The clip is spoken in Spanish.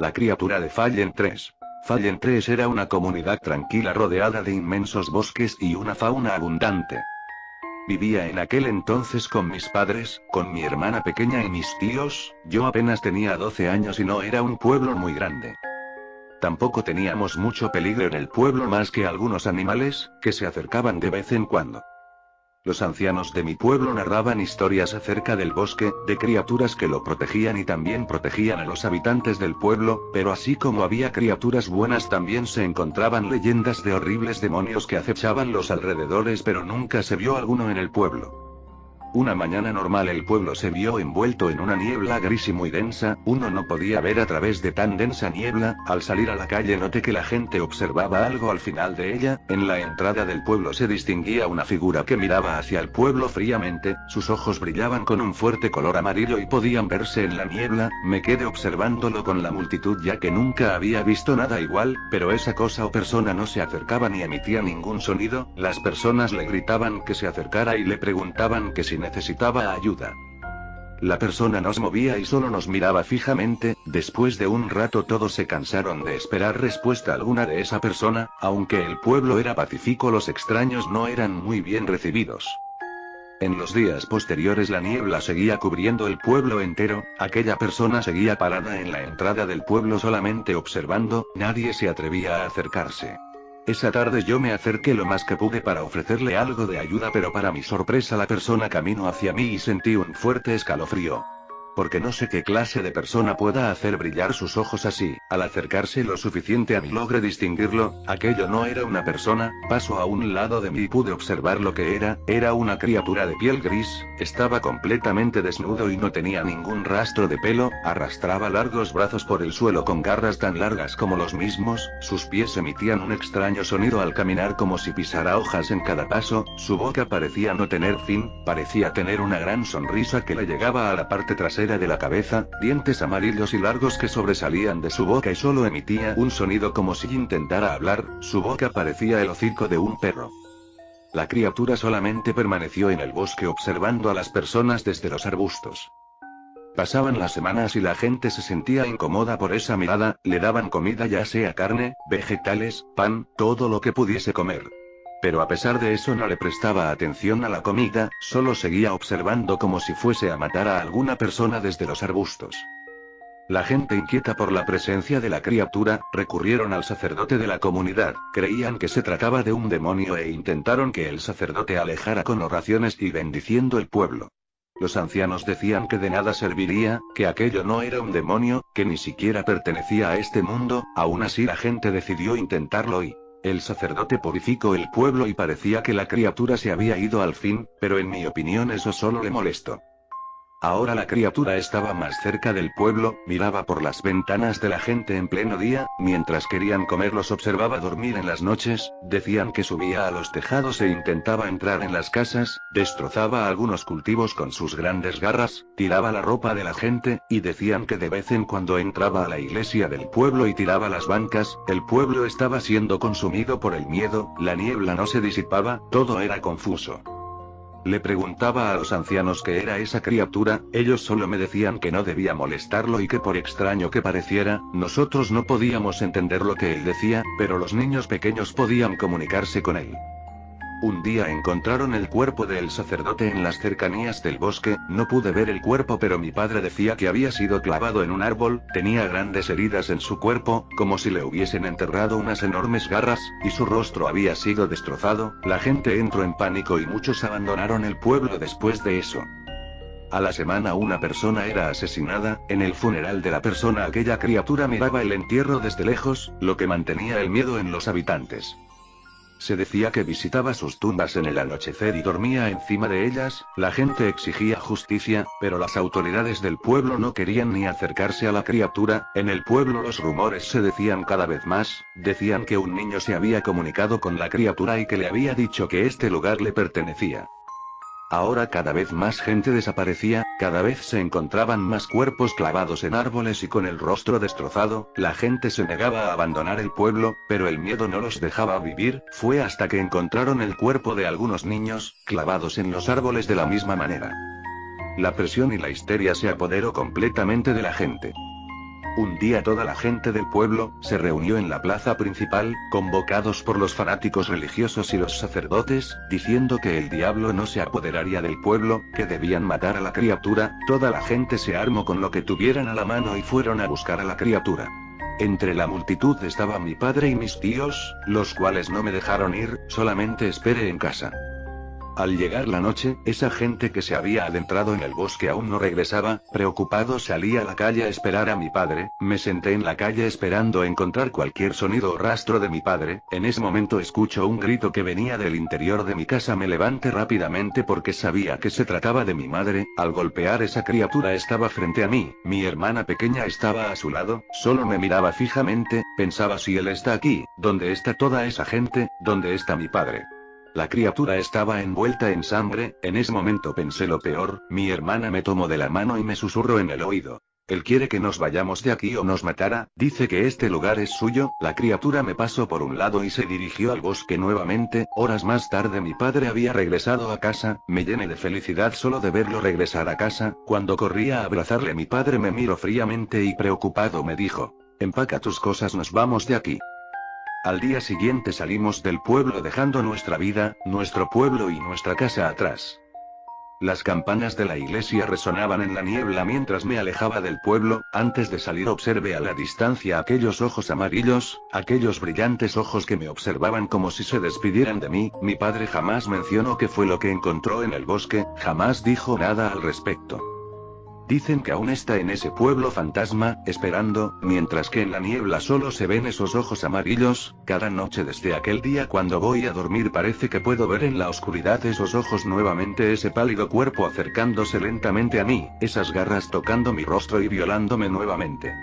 La criatura de Fallen 3. Fallen 3 era una comunidad tranquila rodeada de inmensos bosques y una fauna abundante. Vivía en aquel entonces con mis padres, con mi hermana pequeña y mis tíos. Yo apenas tenía 12 años y no era un pueblo muy grande. Tampoco teníamos mucho peligro en el pueblo más que algunos animales, que se acercaban de vez en cuando. Los ancianos de mi pueblo narraban historias acerca del bosque, de criaturas que lo protegían y también protegían a los habitantes del pueblo, pero así como había criaturas buenas también se encontraban leyendas de horribles demonios que acechaban los alrededores, pero nunca se vio alguno en el pueblo. Una mañana normal el pueblo se vio envuelto en una niebla gris y muy densa, uno no podía ver a través de tan densa niebla. Al salir a la calle noté que la gente observaba algo al final de ella. En la entrada del pueblo se distinguía una figura que miraba hacia el pueblo fríamente, sus ojos brillaban con un fuerte color amarillo y podían verse en la niebla. Me quedé observándolo con la multitud ya que nunca había visto nada igual, pero esa cosa o persona no se acercaba ni emitía ningún sonido. Las personas le gritaban que se acercara y le preguntaban que si necesitaba ayuda. La persona no se movía y solo nos miraba fijamente. Después de un rato todos se cansaron de esperar respuesta alguna de esa persona. Aunque el pueblo era pacífico, los extraños no eran muy bien recibidos. En los días posteriores la niebla seguía cubriendo el pueblo entero. Aquella persona seguía parada en la entrada del pueblo solamente observando, nadie se atrevía a acercarse. Esa tarde yo me acerqué lo más que pude para ofrecerle algo de ayuda, pero para mi sorpresa la persona caminó hacia mí y sentí un fuerte escalofrío. Porque no sé qué clase de persona pueda hacer brillar sus ojos así. Al acercarse lo suficiente a mí logré distinguirlo. Aquello no era una persona. Pasó a un lado de mí y pude observar lo que era una criatura de piel gris. Estaba completamente desnudo y no tenía ningún rastro de pelo. Arrastraba largos brazos por el suelo con garras tan largas como los mismos. Sus pies emitían un extraño sonido al caminar como si pisara hojas en cada paso. Su boca parecía no tener fin, parecía tener una gran sonrisa que le llegaba a la parte trasera de la cabeza, dientes amarillos y largos que sobresalían de su boca y solo emitía un sonido como si intentara hablar. Su boca parecía el hocico de un perro. La criatura solamente permaneció en el bosque observando a las personas desde los arbustos. Pasaban las semanas y la gente se sentía incómoda por esa mirada. Le daban comida, ya sea carne, vegetales, pan, todo lo que pudiese comer. Pero a pesar de eso no le prestaba atención a la comida, solo seguía observando como si fuese a matar a alguna persona desde los arbustos. La gente, inquieta por la presencia de la criatura, recurrieron al sacerdote de la comunidad. Creían que se trataba de un demonio e intentaron que el sacerdote alejara con oraciones y bendiciendo el pueblo. Los ancianos decían que de nada serviría, que aquello no era un demonio, que ni siquiera pertenecía a este mundo. Aún así la gente decidió intentarlo y el sacerdote purificó el pueblo y parecía que la criatura se había ido al fin, pero en mi opinión eso solo le molestó. Ahora la criatura estaba más cerca del pueblo, miraba por las ventanas de la gente en pleno día, mientras querían comer los observaba dormir en las noches. Decían que subía a los tejados e intentaba entrar en las casas, destrozaba algunos cultivos con sus grandes garras, tiraba la ropa de la gente, y decían que de vez en cuando entraba a la iglesia del pueblo y tiraba las bancas. El pueblo estaba siendo consumido por el miedo, la niebla no se disipaba, todo era confuso. Le preguntaba a los ancianos qué era esa criatura, ellos solo me decían que no debía molestarlo y que por extraño que pareciera, nosotros no podíamos entender lo que él decía, pero los niños pequeños podían comunicarse con él. Un día encontraron el cuerpo del sacerdote en las cercanías del bosque. No pude ver el cuerpo, pero mi padre decía que había sido clavado en un árbol, tenía grandes heridas en su cuerpo, como si le hubiesen enterrado unas enormes garras, y su rostro había sido destrozado. La gente entró en pánico y muchos abandonaron el pueblo después de eso. A la semana una persona era asesinada. En el funeral de la persona aquella criatura miraba el entierro desde lejos, lo que mantenía el miedo en los habitantes. Se decía que visitaba sus tumbas en el anochecer y dormía encima de ellas. La gente exigía justicia, pero las autoridades del pueblo no querían ni acercarse a la criatura. En el pueblo los rumores se decían cada vez más. Decían que un niño se había comunicado con la criatura y que le había dicho que este lugar le pertenecía. Ahora cada vez más gente desaparecía, cada vez se encontraban más cuerpos clavados en árboles y con el rostro destrozado. La gente se negaba a abandonar el pueblo, pero el miedo no los dejaba vivir. Fue hasta que encontraron el cuerpo de algunos niños, clavados en los árboles de la misma manera. La presión y la histeria se apoderó completamente de la gente. Un día toda la gente del pueblo se reunió en la plaza principal, convocados por los fanáticos religiosos y los sacerdotes, diciendo que el diablo no se apoderaría del pueblo, que debían matar a la criatura. Toda la gente se armó con lo que tuvieran a la mano y fueron a buscar a la criatura. Entre la multitud estaba mi padre y mis tíos, los cuales no me dejaron ir, solamente esperé en casa. Al llegar la noche, esa gente que se había adentrado en el bosque aún no regresaba. Preocupado salí a la calle a esperar a mi padre. Me senté en la calle esperando encontrar cualquier sonido o rastro de mi padre. En ese momento escucho un grito que venía del interior de mi casa. Me levanté rápidamente porque sabía que se trataba de mi madre. Al golpear, esa criatura estaba frente a mí. Mi hermana pequeña estaba a su lado, solo me miraba fijamente. Pensaba: si él está aquí, ¿dónde está toda esa gente? ¿Dónde está mi padre? La criatura estaba envuelta en sangre. En ese momento pensé lo peor. Mi hermana me tomó de la mano y me susurró en el oído: él quiere que nos vayamos de aquí o nos matará, dice que este lugar es suyo. La criatura me pasó por un lado y se dirigió al bosque nuevamente. Horas más tarde mi padre había regresado a casa. Me llené de felicidad solo de verlo regresar a casa. Cuando corría a abrazarle, mi padre me miró fríamente y preocupado me dijo: empaca tus cosas, nos vamos de aquí. Al día siguiente salimos del pueblo dejando nuestra vida, nuestro pueblo y nuestra casa atrás. Las campanas de la iglesia resonaban en la niebla mientras me alejaba del pueblo. Antes de salir observé a la distancia aquellos ojos amarillos, aquellos brillantes ojos que me observaban como si se despidieran de mí. Mi padre jamás mencionó qué fue lo que encontró en el bosque, jamás dijo nada al respecto. Dicen que aún está en ese pueblo fantasma, esperando, mientras que en la niebla solo se ven esos ojos amarillos. Cada noche desde aquel día cuando voy a dormir parece que puedo ver en la oscuridad esos ojos nuevamente, ese pálido cuerpo acercándose lentamente a mí, esas garras tocando mi rostro y violándome nuevamente.